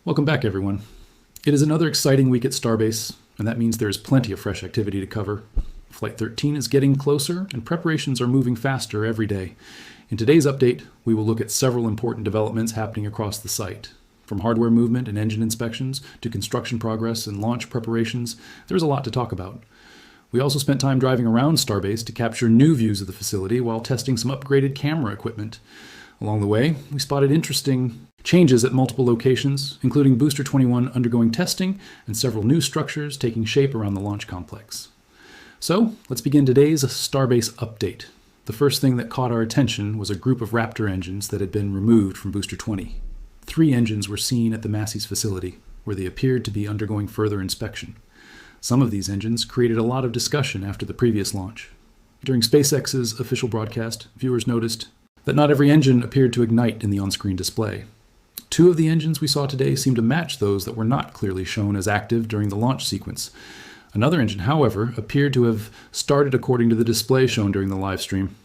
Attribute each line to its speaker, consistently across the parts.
Speaker 1: Welcome back, everyone. It is another exciting week at Starbase, and that means there is plenty of fresh activity to cover. Flight 13 is getting closer, and preparations are moving faster every day. In today's update, we will look at several important developments happening across the site. From hardware movement and engine inspections to construction progress and launch preparations, there's a lot to talk about. We also spent time driving around Starbase to capture new views of the facility while testing some upgraded camera equipment. Along the way, we spotted interesting changes at multiple locations, including Booster 21 undergoing testing and several new structures taking shape around the launch complex. So, let's begin today's Starbase update. The first thing that caught our attention was a group of Raptor engines that had been removed from Booster 20. 3 engines were seen at the Massey's facility, where they appeared to be undergoing further inspection. Some of these engines created a lot of discussion after the previous launch. During SpaceX's official broadcast, viewers noticed that not every engine appeared to ignite in the on-screen display. 2 of the engines we saw today seemed to match those that were not clearly shown as active during the launch sequence. Another engine, however, appeared to have started according to the display shown during the live stream.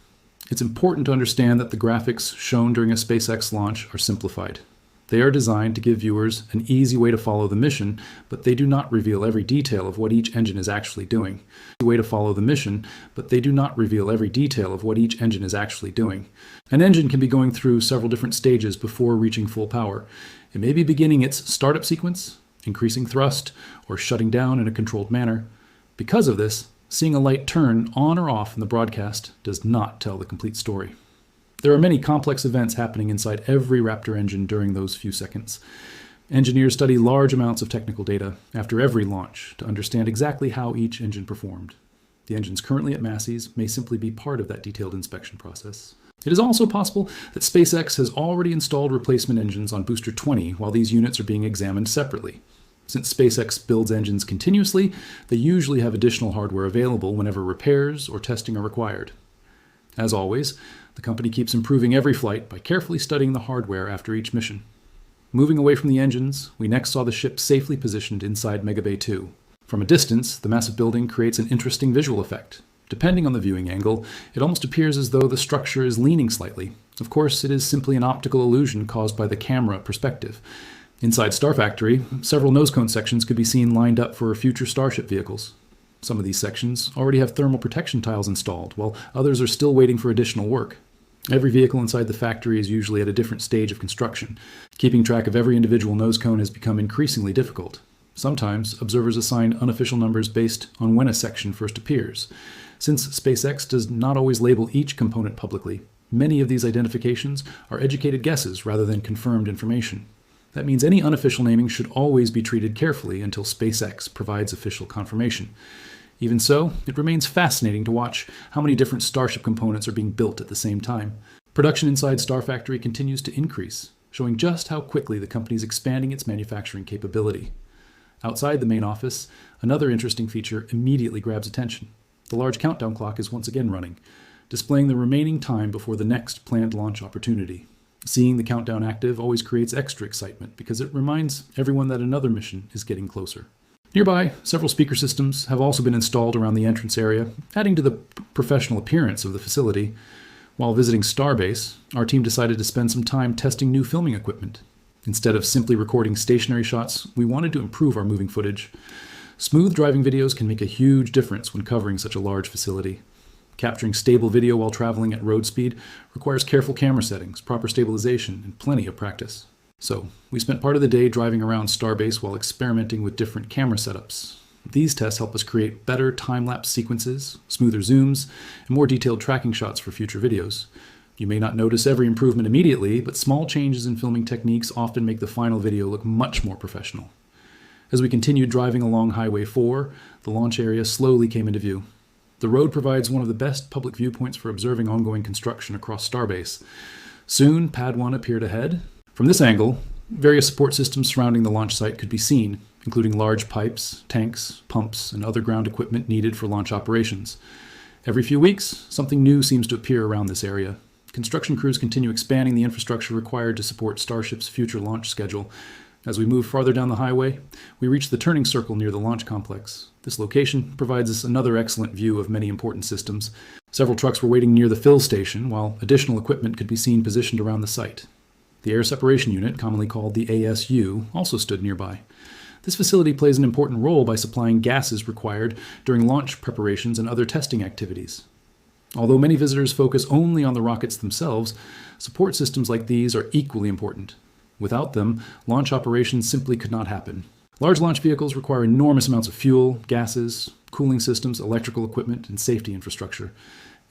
Speaker 1: It's important to understand that the graphics shown during a SpaceX launch are simplified. They are designed to give viewers an easy way to follow the mission, but they do not reveal every detail of what each engine is actually doing. An engine can be going through several different stages before reaching full power. It may be beginning its startup sequence, increasing thrust, or shutting down in a controlled manner. Because of this, seeing a light turn on or off in the broadcast does not tell the complete story. There are many complex events happening inside every Raptor engine during those few seconds. Engineers study large amounts of technical data after every launch to understand exactly how each engine performed. The engines currently at Massey's may simply be part of that detailed inspection process. It is also possible that SpaceX has already installed replacement engines on Booster 20 while these units are being examined separately. Since SpaceX builds engines continuously, they usually have additional hardware available whenever repairs or testing are required. As always, the company keeps improving every flight by carefully studying the hardware after each mission. Moving away from the engines, we next saw the ship safely positioned inside Megabay 2. From a distance, the massive building creates an interesting visual effect. Depending on the viewing angle, it almost appears as though the structure is leaning slightly. Of course, it is simply an optical illusion caused by the camera perspective. Inside Star Factory, several nose cone sections could be seen lined up for future Starship vehicles. Some of these sections already have thermal protection tiles installed, while others are still waiting for additional work. Every vehicle inside the factory is usually at a different stage of construction. Keeping track of every individual nose cone has become increasingly difficult. Sometimes, observers assign unofficial numbers based on when a section first appears. Since SpaceX does not always label each component publicly, many of these identifications are educated guesses rather than confirmed information. That means any unofficial naming should always be treated carefully until SpaceX provides official confirmation. Even so, it remains fascinating to watch how many different Starship components are being built at the same time. Production inside Star Factory continues to increase, showing just how quickly the company is expanding its manufacturing capability. Outside the main office, another interesting feature immediately grabs attention. The large countdown clock is once again running, displaying the remaining time before the next planned launch opportunity. Seeing the countdown active always creates extra excitement because it reminds everyone that another mission is getting closer. Nearby, several speaker systems have also been installed around the entrance area, adding to the professional appearance of the facility. While visiting Starbase, our team decided to spend some time testing new filming equipment. Instead of simply recording stationary shots, we wanted to improve our moving footage. Smooth driving videos can make a huge difference when covering such a large facility. Capturing stable video while traveling at road speed requires careful camera settings, proper stabilization, and plenty of practice. So, we spent part of the day driving around Starbase while experimenting with different camera setups. These tests help us create better time-lapse sequences, smoother zooms, and more detailed tracking shots for future videos. You may not notice every improvement immediately, but small changes in filming techniques often make the final video look much more professional. As we continued driving along Highway 4, the launch area slowly came into view. The road provides one of the best public viewpoints for observing ongoing construction across Starbase. Soon, Pad 1 appeared ahead. From this angle, various support systems surrounding the launch site could be seen, including large pipes, tanks, pumps, and other ground equipment needed for launch operations. Every few weeks, something new seems to appear around this area. Construction crews continue expanding the infrastructure required to support Starship's future launch schedule. As we move farther down the highway, we reach the turning circle near the launch complex. This location provides us another excellent view of many important systems. Several trucks were waiting near the fill station, while additional equipment could be seen positioned around the site. The Air Separation Unit, commonly called the ASU, also stood nearby. This facility plays an important role by supplying gases required during launch preparations and other testing activities. Although many visitors focus only on the rockets themselves, support systems like these are equally important. Without them, launch operations simply could not happen. Large launch vehicles require enormous amounts of fuel, gases, cooling systems, electrical equipment, and safety infrastructure.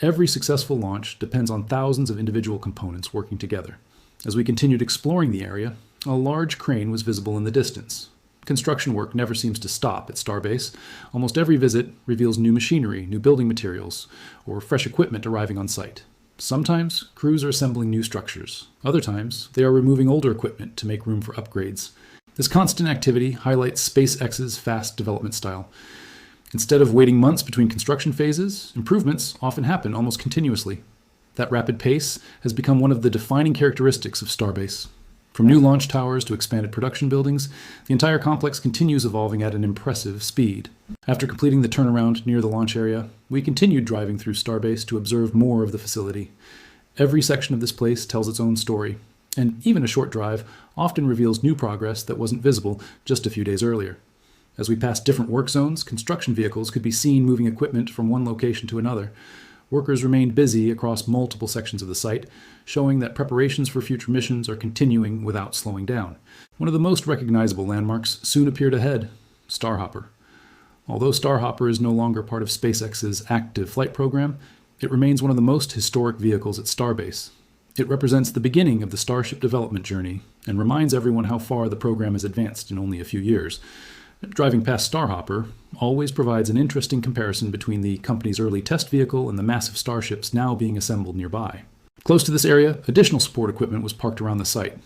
Speaker 1: Every successful launch depends on thousands of individual components working together. As we continued exploring the area, a large crane was visible in the distance. Construction work never seems to stop at Starbase. Almost every visit reveals new machinery, new building materials, or fresh equipment arriving on site. Sometimes, crews are assembling new structures. Other times, they are removing older equipment to make room for upgrades. This constant activity highlights SpaceX's fast development style. Instead of waiting months between construction phases, improvements often happen almost continuously. That rapid pace has become one of the defining characteristics of Starbase. From new launch towers to expanded production buildings, the entire complex continues evolving at an impressive speed. After completing the turnaround near the launch area, we continued driving through Starbase to observe more of the facility. Every section of this place tells its own story, and even a short drive often reveals new progress that wasn't visible just a few days earlier. As we passed different work zones, construction vehicles could be seen moving equipment from one location to another. Workers remained busy across multiple sections of the site, showing that preparations for future missions are continuing without slowing down. One of the most recognizable landmarks soon appeared ahead, Starhopper. Although Starhopper is no longer part of SpaceX's active flight program, it remains one of the most historic vehicles at Starbase. It represents the beginning of the Starship development journey and reminds everyone how far the program has advanced in only a few years. Driving past Starhopper always provides an interesting comparison between the company's early test vehicle and the massive starships now being assembled nearby. Close to this area, additional support equipment was parked around the site.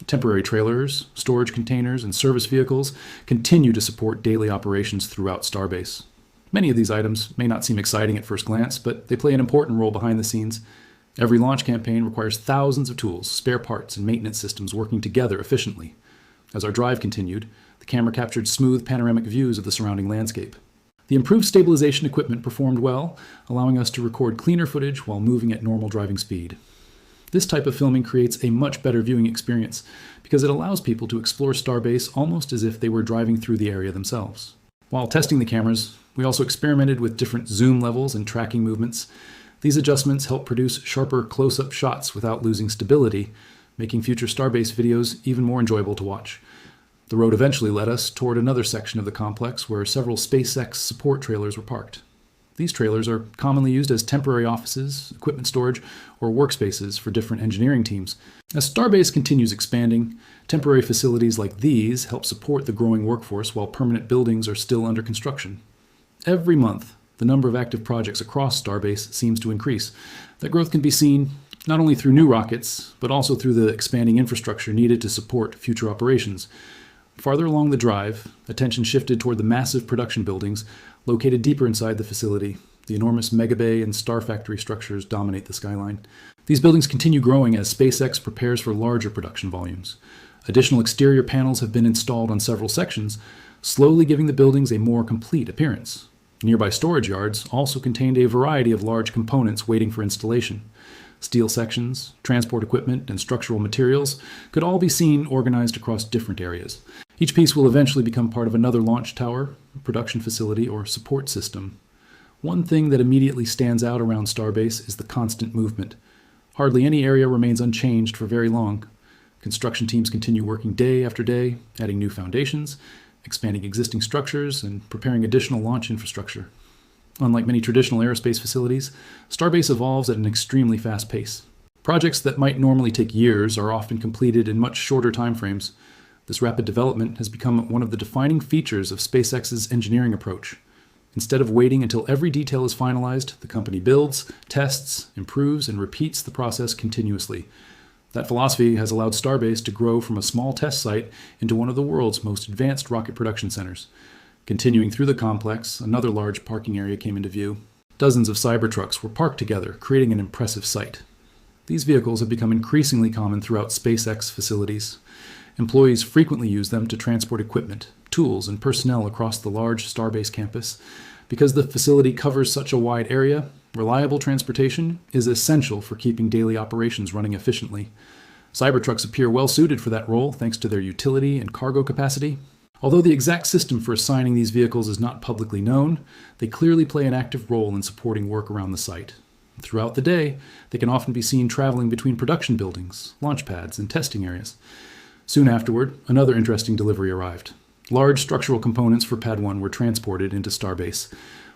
Speaker 1: Temporary trailers, storage containers, and service vehicles continue to support daily operations throughout Starbase. Many of these items may not seem exciting at first glance, but they play an important role behind the scenes. Every launch campaign requires thousands of tools, spare parts, and maintenance systems working together efficiently. As our drive continued, the camera captured smooth panoramic views of the surrounding landscape. The improved stabilization equipment performed well, allowing us to record cleaner footage while moving at normal driving speed. This type of filming creates a much better viewing experience because it allows people to explore Starbase almost as if they were driving through the area themselves. While testing the cameras, we also experimented with different zoom levels and tracking movements. These adjustments help produce sharper close-up shots without losing stability, making future Starbase videos even more enjoyable to watch. The road eventually led us toward another section of the complex where several SpaceX support trailers were parked. These trailers are commonly used as temporary offices, equipment storage, or workspaces for different engineering teams. As Starbase continues expanding, temporary facilities like these help support the growing workforce while permanent buildings are still under construction. Every month, the number of active projects across Starbase seems to increase. That growth can be seen not only through new rockets, but also through the expanding infrastructure needed to support future operations. Farther along the drive, attention shifted toward the massive production buildings located deeper inside the facility. The enormous megabay and star factory structures dominate the skyline. These buildings continue growing as SpaceX prepares for larger production volumes. Additional exterior panels have been installed on several sections, slowly giving the buildings a more complete appearance. Nearby storage yards also contained a variety of large components waiting for installation. Steel sections, transport equipment, and structural materials could all be seen organized across different areas. Each piece will eventually become part of another launch tower, production facility, or support system. One thing that immediately stands out around Starbase is the constant movement. Hardly any area remains unchanged for very long. Construction teams continue working day after day, adding new foundations, expanding existing structures, and preparing additional launch infrastructure. Unlike many traditional aerospace facilities, Starbase evolves at an extremely fast pace. Projects that might normally take years are often completed in much shorter timeframes. This rapid development has become one of the defining features of SpaceX's engineering approach. Instead of waiting until every detail is finalized, the company builds, tests, improves, and repeats the process continuously. That philosophy has allowed Starbase to grow from a small test site into one of the world's most advanced rocket production centers. Continuing through the complex, another large parking area came into view. Dozens of Cybertrucks were parked together, creating an impressive sight. These vehicles have become increasingly common throughout SpaceX facilities. Employees frequently use them to transport equipment, tools, and personnel across the large Starbase campus. Because the facility covers such a wide area, reliable transportation is essential for keeping daily operations running efficiently. Cybertrucks appear well suited for that role thanks to their utility and cargo capacity. Although the exact system for assigning these vehicles is not publicly known, they clearly play an active role in supporting work around the site. Throughout the day, they can often be seen traveling between production buildings, launch pads, and testing areas. Soon afterward, another interesting delivery arrived. Large structural components for Pad 1 were transported into Starbase.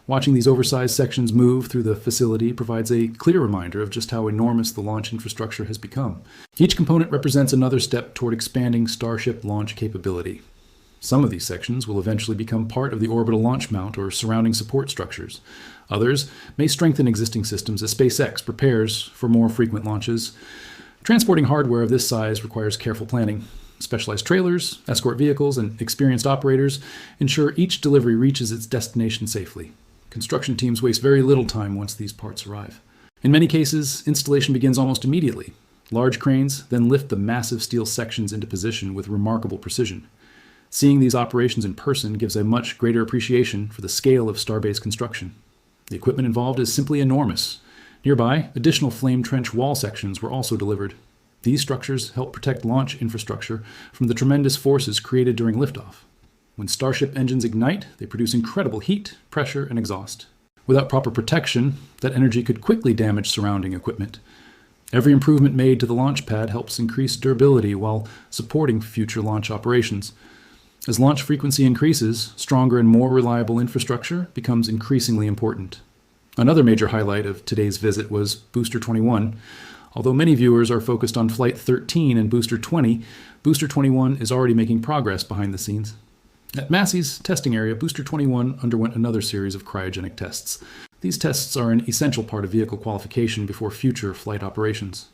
Speaker 1: Watching these oversized sections move through the facility provides a clear reminder of just how enormous the launch infrastructure has become. Each component represents another step toward expanding Starship launch capability. Some of these sections will eventually become part of the orbital launch mount or surrounding support structures. Others may strengthen existing systems as SpaceX prepares for more frequent launches. Transporting hardware of this size requires careful planning. Specialized trailers, escort vehicles, and experienced operators ensure each delivery reaches its destination safely. Construction teams waste very little time once these parts arrive. In many cases, installation begins almost immediately. Large cranes then lift the massive steel sections into position with remarkable precision. Seeing these operations in person gives a much greater appreciation for the scale of Starbase construction. The equipment involved is simply enormous. Nearby, additional flame trench wall sections were also delivered. These structures help protect launch infrastructure from the tremendous forces created during liftoff. When Starship engines ignite, they produce incredible heat, pressure, and exhaust. Without proper protection, that energy could quickly damage surrounding equipment. Every improvement made to the launch pad helps increase durability while supporting future launch operations. As launch frequency increases, stronger and more reliable infrastructure becomes increasingly important. Another major highlight of today's visit was Booster 21. Although many viewers are focused on Flight 13 and Booster 20, Booster 21 is already making progress behind the scenes. At Massey's testing area, Booster 21 underwent another series of cryogenic tests. These tests are an essential part of vehicle qualification before future flight operations.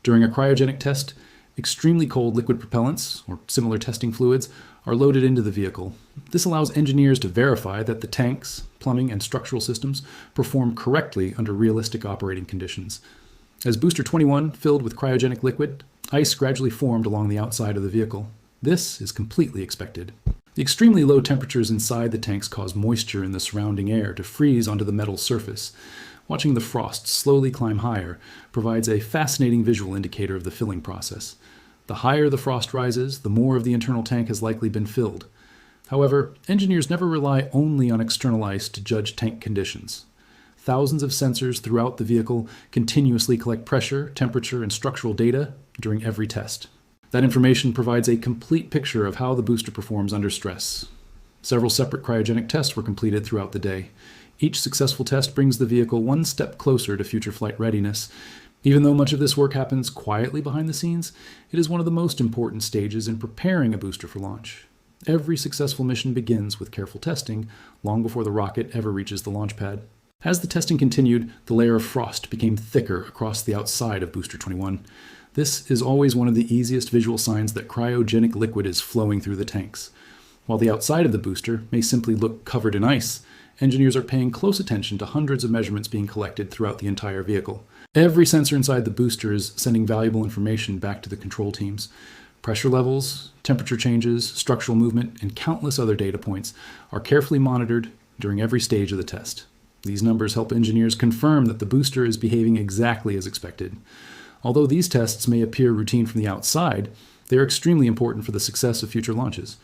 Speaker 1: During a cryogenic test, extremely cold liquid propellants, or similar testing fluids, are loaded into the vehicle. This allows engineers to verify that the tanks, plumbing, and structural systems perform correctly under realistic operating conditions. As Booster 21 filled with cryogenic liquid, ice gradually formed along the outside of the vehicle. This is completely expected. The extremely low temperatures inside the tanks cause moisture in the surrounding air to freeze onto the metal surface. Watching the frost slowly climb higher provides a fascinating visual indicator of the filling process. The higher the frost rises, the more of the internal tank has likely been filled. However, engineers never rely only on external ice to judge tank conditions. Thousands of sensors throughout the vehicle continuously collect pressure, temperature, and structural data during every test. That information provides a complete picture of how the booster performs under stress. Several separate cryogenic tests were completed throughout the day. Each successful test brings the vehicle one step closer to future flight readiness. Even though much of this work happens quietly behind the scenes, it is one of the most important stages in preparing a booster for launch. Every successful mission begins with careful testing, long before the rocket ever reaches the launch pad. As the testing continued, the layer of frost became thicker across the outside of Booster 21. This is always one of the easiest visual signs that cryogenic liquid is flowing through the tanks. While the outside of the booster may simply look covered in ice, engineers are paying close attention to hundreds of measurements being collected throughout the entire vehicle. Every sensor inside the booster is sending valuable information back to the control teams. Pressure levels, temperature changes, structural movement, and countless other data points are carefully monitored during every stage of the test. These numbers help engineers confirm that the booster is behaving exactly as expected. Although these tests may appear routine from the outside, they are extremely important for the success of future launches.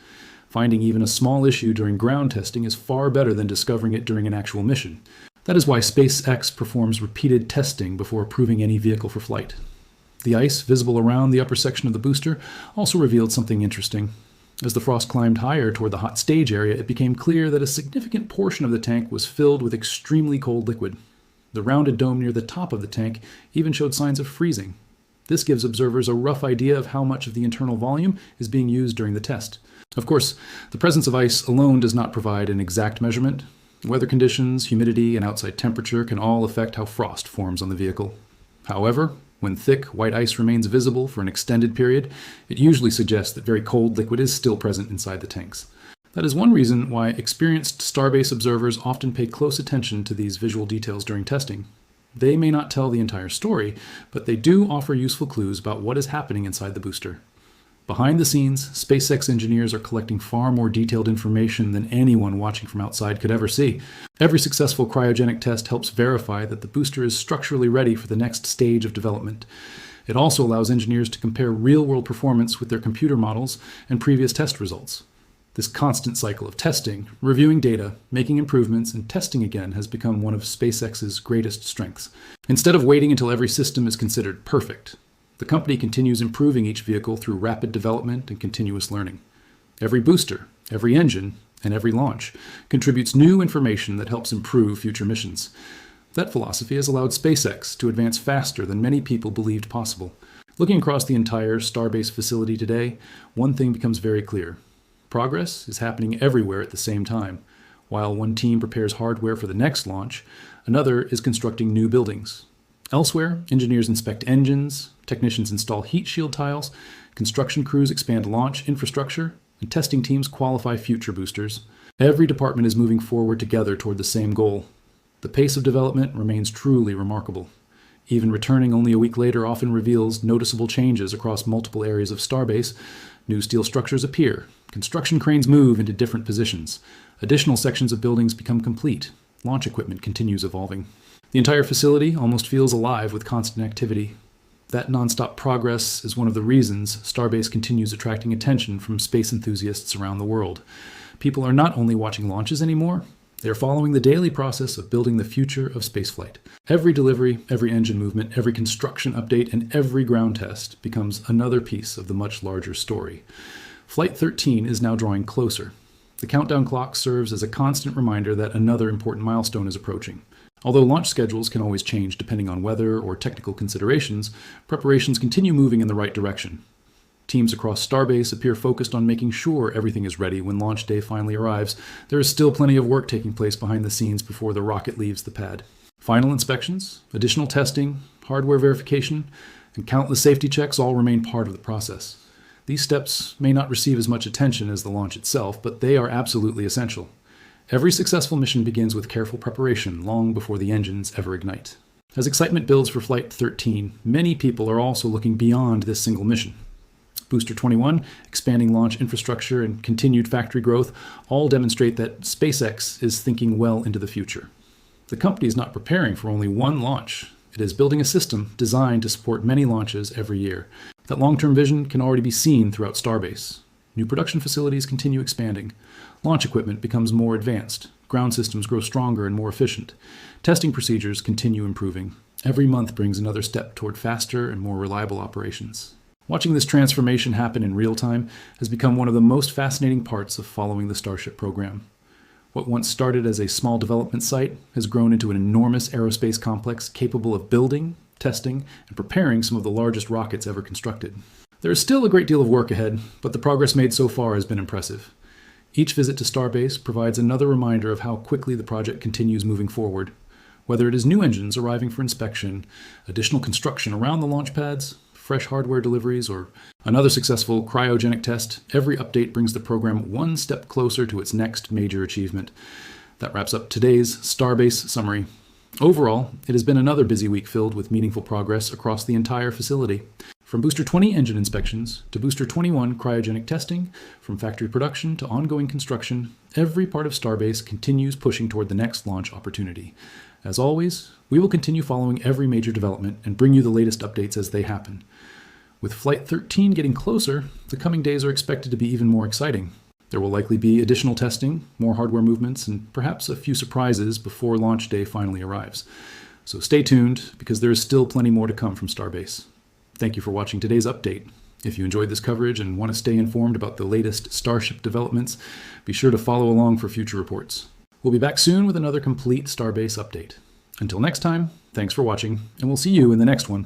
Speaker 1: Finding even a small issue during ground testing is far better than discovering it during an actual mission. That is why SpaceX performs repeated testing before approving any vehicle for flight. The ice visible around the upper section of the booster also revealed something interesting. As the frost climbed higher toward the hot stage area, it became clear that a significant portion of the tank was filled with extremely cold liquid. The rounded dome near the top of the tank even showed signs of freezing. This gives observers a rough idea of how much of the internal volume is being used during the test. Of course, the presence of ice alone does not provide an exact measurement. Weather conditions, humidity, and outside temperature can all affect how frost forms on the vehicle. However, when thick, white ice remains visible for an extended period, it usually suggests that very cold liquid is still present inside the tanks. That is one reason why experienced Starbase observers often pay close attention to these visual details during testing. They may not tell the entire story, but they do offer useful clues about what is happening inside the booster. Behind the scenes, SpaceX engineers are collecting far more detailed information than anyone watching from outside could ever see. Every successful cryogenic test helps verify that the booster is structurally ready for the next stage of development. It also allows engineers to compare real-world performance with their computer models and previous test results. This constant cycle of testing, reviewing data, making improvements, and testing again has become one of SpaceX's greatest strengths. Instead of waiting until every system is considered perfect, the company continues improving each vehicle through rapid development and continuous learning. Every booster, every engine, and every launch contributes new information that helps improve future missions. That philosophy has allowed SpaceX to advance faster than many people believed possible. Looking across the entire Starbase facility today, one thing becomes very clear. Progress is happening everywhere at the same time. While one team prepares hardware for the next launch, another is constructing new buildings. Elsewhere, engineers inspect engines, technicians install heat shield tiles, construction crews expand launch infrastructure, and testing teams qualify future boosters. Every department is moving forward together toward the same goal. The pace of development remains truly remarkable. Even returning only a week later often reveals noticeable changes across multiple areas of Starbase. New steel structures appear. Construction cranes move into different positions. Additional sections of buildings become complete. Launch equipment continues evolving. The entire facility almost feels alive with constant activity. That nonstop progress is one of the reasons Starbase continues attracting attention from space enthusiasts around the world. People are not only watching launches anymore, they're following the daily process of building the future of spaceflight. Every delivery, every engine movement, every construction update, and every ground test becomes another piece of the much larger story. Flight 13 is now drawing closer. The countdown clock serves as a constant reminder that another important milestone is approaching. Although launch schedules can always change depending on weather or technical considerations, preparations continue moving in the right direction. Teams across Starbase appear focused on making sure everything is ready when launch day finally arrives. There is still plenty of work taking place behind the scenes before the rocket leaves the pad. Final inspections, additional testing, hardware verification, and countless safety checks all remain part of the process. These steps may not receive as much attention as the launch itself, but they are absolutely essential. Every successful mission begins with careful preparation long before the engines ever ignite. As excitement builds for Flight 13, many people are also looking beyond this single mission. Booster 21, expanding launch infrastructure, and continued factory growth all demonstrate that SpaceX is thinking well into the future. The company is not preparing for only one launch. It is building a system designed to support many launches every year. That long-term vision can already be seen throughout Starbase. New production facilities continue expanding. Launch equipment becomes more advanced. Ground systems grow stronger and more efficient. Testing procedures continue improving. Every month brings another step toward faster and more reliable operations. Watching this transformation happen in real time has become one of the most fascinating parts of following the Starship program. What once started as a small development site has grown into an enormous aerospace complex capable of building, testing, and preparing some of the largest rockets ever constructed. There is still a great deal of work ahead, but the progress made so far has been impressive. Each visit to Starbase provides another reminder of how quickly the project continues moving forward. Whether it is new engines arriving for inspection, additional construction around the launch pads, fresh hardware deliveries, or another successful cryogenic test, every update brings the program one step closer to its next major achievement. That wraps up today's Starbase summary. Overall, it has been another busy week filled with meaningful progress across the entire facility. From Booster 20 engine inspections to Booster 21 cryogenic testing, from factory production to ongoing construction, every part of Starbase continues pushing toward the next launch opportunity. As always, we will continue following every major development and bring you the latest updates as they happen. With Flight 13 getting closer, the coming days are expected to be even more exciting. There will likely be additional testing, more hardware movements, and perhaps a few surprises before launch day finally arrives. So stay tuned, because there is still plenty more to come from Starbase. Thank you for watching today's update. If you enjoyed this coverage and want to stay informed about the latest Starship developments, be sure to follow along for future reports. We'll be back soon with another complete Starbase update. Until next time, thanks for watching, and we'll see you in the next one.